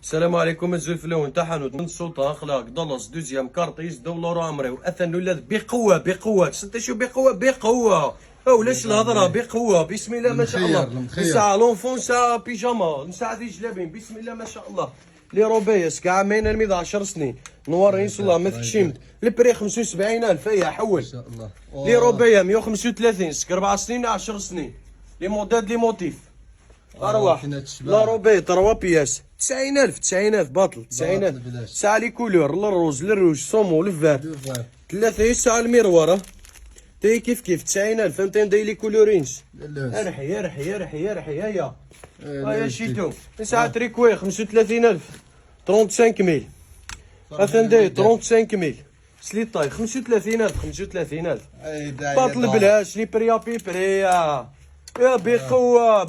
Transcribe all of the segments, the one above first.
السلام عليكم الزلفلون تحنود من السلطة اخلاق دلس دوزيام كارطيس دولار عمري واثن ولاد بقوة انت شو بقوة او ليش الهضرة بقوة بسم الله ما شاء الله نساء لونفون نساء بيجاما نساء ذي جلابين بسم الله ما شاء الله لي روبيس كاع ماين الميضة 10 سنين نوار ان شاء الله ما تكشمت البري 75,000 هيا حول ان شاء الله لي روبيا 135 سك 4 سنين 10 سنين لي موديل لي موتيف ارواح لا روبي 3 بياس 90,000 باطل 90,000 ساعة لي كولور للروز للروج صومو للفار 3 ساعة الميروارة تاي كيف 90,000 انت ندير لي كولورينش ارحي هيا شيتو ساعة تريكوي 35,000 35,000 اثندي 35,000 سليطاي 35,000 باطل بلاش لي بريا بريا يا بقوة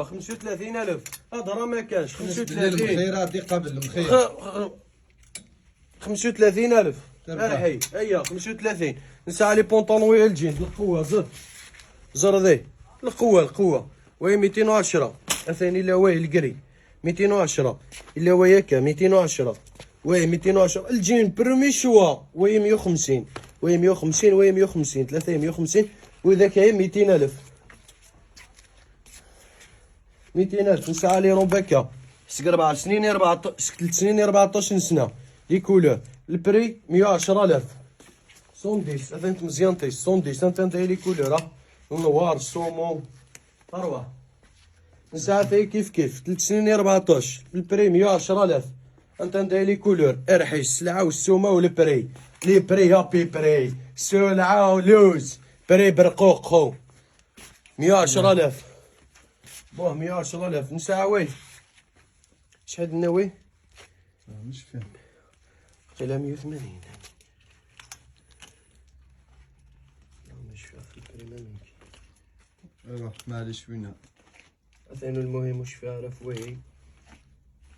35,000 هذا ما كانش 35 الخيرات دي قبل المخير 35,000 ارحي هيا 35 نساء لي بونطونوي الجين القوة زر ذي القوة وهي 210 اثاني الا وهي القري 210 الا وهي هكا 210 وهي 210 الجين برمي شوا وهي 150 وهي 150 ثلاثة 150 وإذا كاين 200,000 نسعى لي روباكا سك 4 سنين 14 سك 3 سنين 14 سنة لي كولور البري 110,000 110 أنت مزيان تيس 110 أنت لي كولور النوار الصومو أروح نسعى تاي كيف 3 سنين 14 البري 110,000 أنت لي كولور ارحي السلعة والسومة والبري لي بري هابي بري سلعة ولوز بري برقوق خو 110,000 بوه 110,000 نساوي شحال النوي مش فاهم قيلا 180 مش فاهم البري ما يمكن ايوا معليش وينها اثنين المهم وش فيها رفوي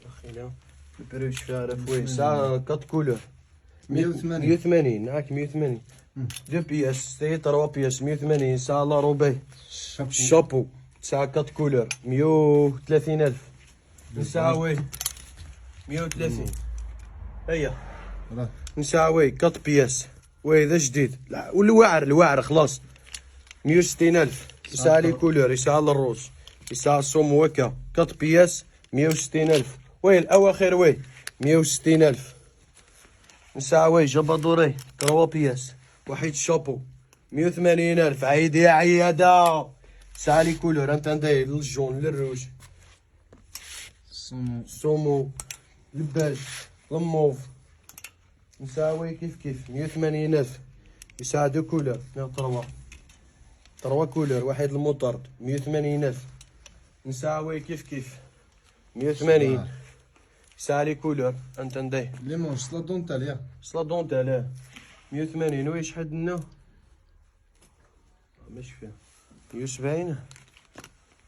اخينا البري وش فيها رفوي ساعة كات كولور 180 معاك 180 2 بياس تاي 3 بياس 180 ساعة لا روبي شابو ساعة كات كولور 130,000 نساوي 130 هيا نساوي كات بياس وهذا جديد الواعر خلاص 160,000 يساع لي كولور يساع الروز يساع الصومو هكا كات بياس 160,000 وي الاواخر وي 160,000 نساوي جبادوري 3 بياس وحيد شابو 180,000 عيد يا عيادة ساعة لي كولور انت نداير للجون للروج صومو الباج الموف نساوي كيف 180,000 يساع دو كولور 3 كولور واحد المطرد 180,000 نساوي كيف 180 ساعة لي كولور انت نداير لي مونش سلا دونتال يا سلا دونتال 180 ويش حد لنا مش فيها 170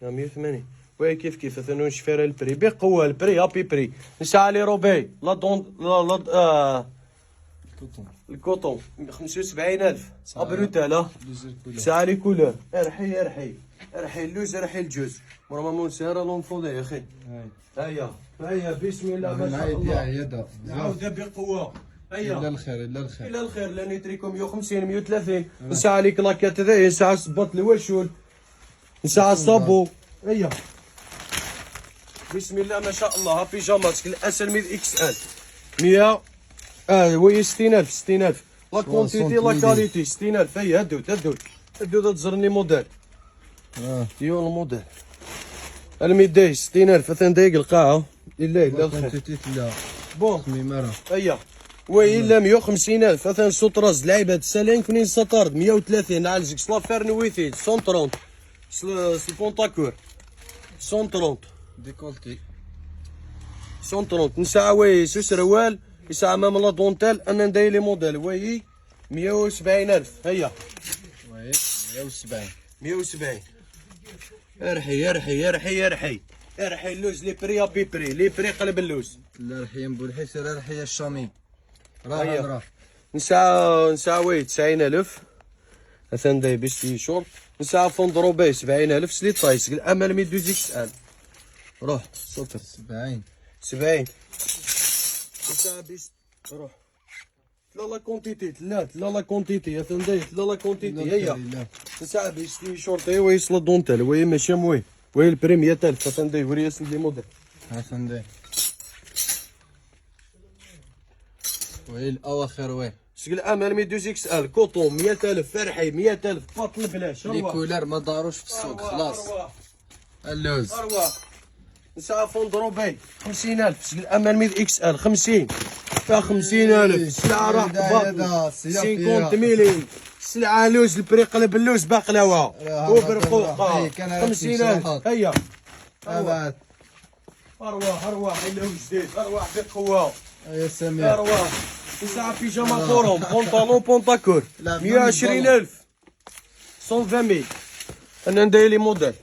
يا 180 وي كيف اثنون شفير البري بقوة البري هابي بري نساء لي روبي لا دون لا الكوطون 75,000 ابروتال ساعة لي كولور ارحي اللوز ارحي الجوز نورمالمون سيارة لونفون يا اخي هيا بسم الله ما شاء الله نعاود بقوة هيا الى الخير لا نتريكم 150 130 نساء لي كلاكات ذي نساء الصباط الوشول نساء الصابو هيا بسم الله ما شاء الله بيجامات الاسل ميد اكس ال 100 وي 60,000 لا كونتيتي لا كاليتي 60,000 هيا هدو تزرني موديل ديال الموديل الميداي 60,000 مثلا دايق القاعة لله الخير لا بون ميمارة هيا وي الا 150,000 مثلا سوطراز لعيبة سالين كونين سطارد 130 نعالجك سلافير نويثيد 130 البونتاكور 130 ديكولتي 130 نساوي سو سروال يساع مام لا دونتال انا نداير لي موديل وي 170,000 هيا وي 170 ارحي اللوز لي بري ابي بري لي بري قلب اللوز لا رحيم بولحيس رحية الشامي راه نساوي 90,000 مثلا داي بيستي شورت نساع فوندروبي 70,000 سليط طايس الامل مي 2 اكس ال روح صفر 70 70 نساء بيس روح تلا لا كونتيتي تلا لا كونتيتي يا فندي تلا لا كونتيتي هيا نساء بيس في شورتي ويصل دونتال وي ماشي موي وي البريم 100000 فندي وري اسم لي موديل هاتندي وي الاواخر وي شكل امل 12 اكس ال كوطون 100000 فرحي 100000 باطل بلاش لي كولر ما داروش في السوق خلاص اللوز ارواح نساء فوندرو باي 50000 شكل امل 100 اكس ال 50 فيها 50000 سلعه راح باطل 50 مليون سلعه لوز البري قلب اللوز باقلاوه وبرقوقه 50000 هيا ارواح اللوز جديد ارواح بقوه يا سمير ارواح نساء بيجاما فورم بونطالون بونتاكور 120000 120000 انا ندير لي موديل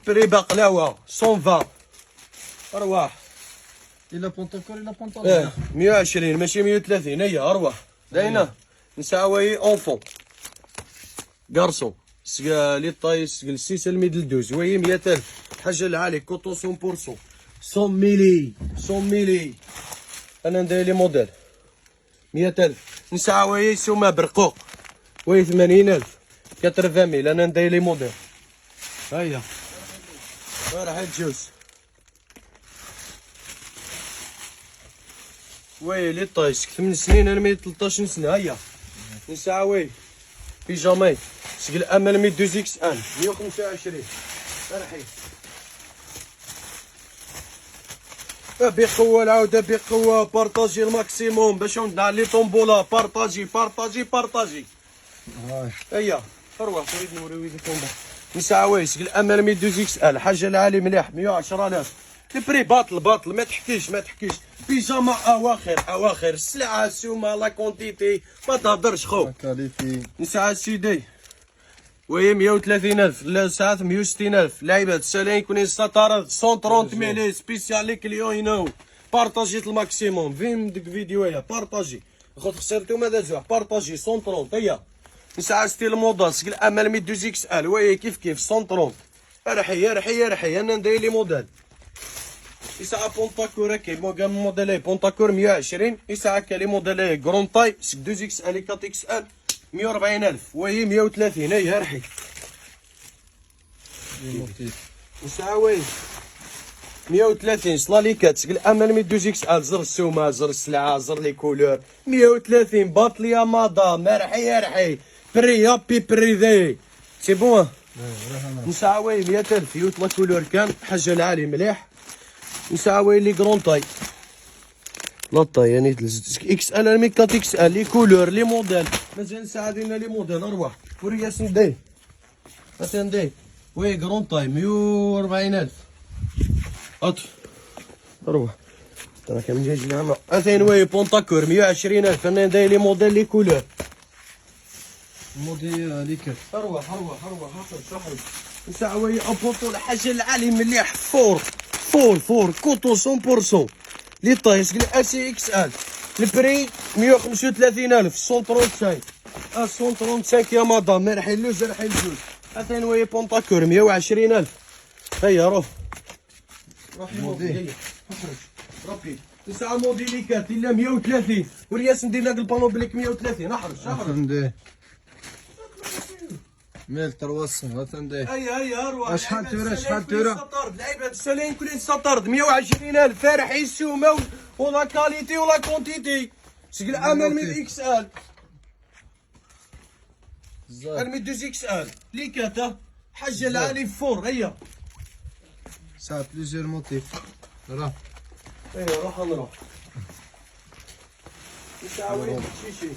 بري باقلاوه 120 ارواح الا بونتاكور الا بونطالون 120 ماشي 130 هيا ارواح داينا نساوي اونفون غارسون لي طاي 6 الميدل دوز وهي 100000 حاجه العالي كوطون 100% 100 ميلي انا ندير لي موديل 100000 نساوي سوما برقوق وهي 80000 80000 انا ندير لي موديل هيا راح الجوز وي لي طايش 8 سنين انا 13 سنه هيا نساوي بيجامي شكل امل 12 اكس ان 125 فرحي بقوه العوده بقوه بارطاجي الماكسيموم باش ندع لي طومبولا بارطاجي هيا اروح تريد نوري طومبولا نساوي شكل امل 12 اكس ال حاجه العالي مليح 110000 البري باطل ما تحكيش بيجاما اواخر السلعه سوما لا كونتيتي ما تهضرش خو كاليتي نساء سيدي وهي 130000 لا ساعات 160000 لعيبات سالين كوني سطارات 130 ملي سبيسيال لي كليون بارطاجيت الماكسيموم فين ديك فيديوهايا بارطاجي خاطر خسرتو ما دازوه بارطاجي 130 هيا نساء ستيل مودا سكل امل 12 اكس ال وهي كيف 130 رحي انا ندير لي موديل يسعى بونتاكور هكا كاع موديل بونتاكور 120 يسعى كالي موديل كرون طاي 2 اكس ال 4 اكس ال 140000 وهي 130 هيا رحي نساوي 130 صلاليكات سكل امل 12 اكس ال زر السومه زر السلعه زر لي كولور 130 باطليا مادام رحي بري بريفي سي بون نساوي 100000 يوت لا كولور كان حاجه العالي مليح نساوي لي كرون طاي لا طاي يعني اكس ال مي 4 اكس ال لي كولور لي موديل مازال نساعدينا لي موديل ارواح وريا سندي اتندي وي كرون طاي 140000 اطف ارواح ترى كم جاي جماعه اثين وي بونتاكور 120000 انا ندير لي موديل لي كولور مودي ليكر اروح احرج نساوي ابوطو الحاجه العالي مليح فور كوطو 100% لي طايس كل سي اكس ال البري 135000 135 135 يا مدام راح اللوز راح الجوز اثنين وي بونتاكور 120000 هيا روح مودي احرج ربي تسعة موديليكات الا 130 ورياس ندير لك البانو بليك 130 احرج اتندي 1300 اتندي هيا اروح شحال تورا لعيبه السالين كلين سطرد 120000 فرح السومه ولا كاليتي ولا كونتيتي شكل امل من اكس ال المي 2 اكس ال ليكاتا حاجه العالي فور هيا سا بليزيور موتيف راه ايوا روح نروح نساوي شي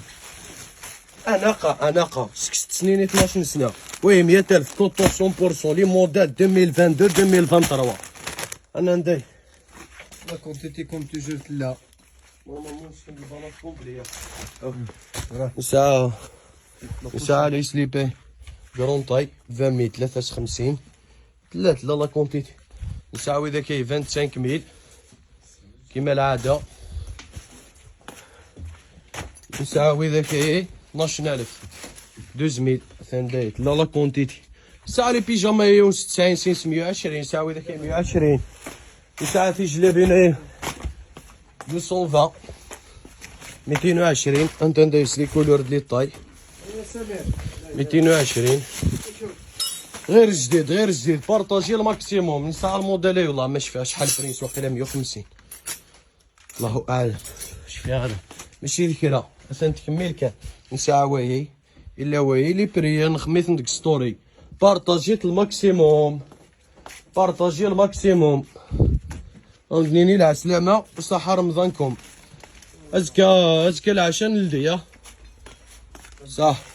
اناقه 6 سنين 12 سنه وي 100000 كوطون 100% لي موديل 2022 2023 انا ندير لا كونتيتي كوم توجور تلا نورمالمون شكون البلاص كومبلي نساء لي سليبي كرون طاي 20000 53 ثلاث لا كونتيتي نساوي ذا كاي 25000 كيما العاده نساوي ذا كاي 12000 2000 ثنديت لا كونتيتي ساعة لي بيجاما يون 96 سنس 120 ساعة وإذا كاين 120 وساعة في جلابين ايه 220 220 انت ندايس لي كولور ديال طاي 220 غير جديد غير جديد بارطاجي الماكسيموم نساء الموديل والله ما شفيها شحال بريس واقيلا 150 الله اعلم اش فيها هذا ماشي الكرا حسن تكمل كان نساء واهي الا واهي لي بري نخميت نديك ستوري بارطاجيت الماكسيموم بارطاجي الماكسيموم غنبنيني لها سلامة وصحة رمضانكم ازكى العشاء للدي صح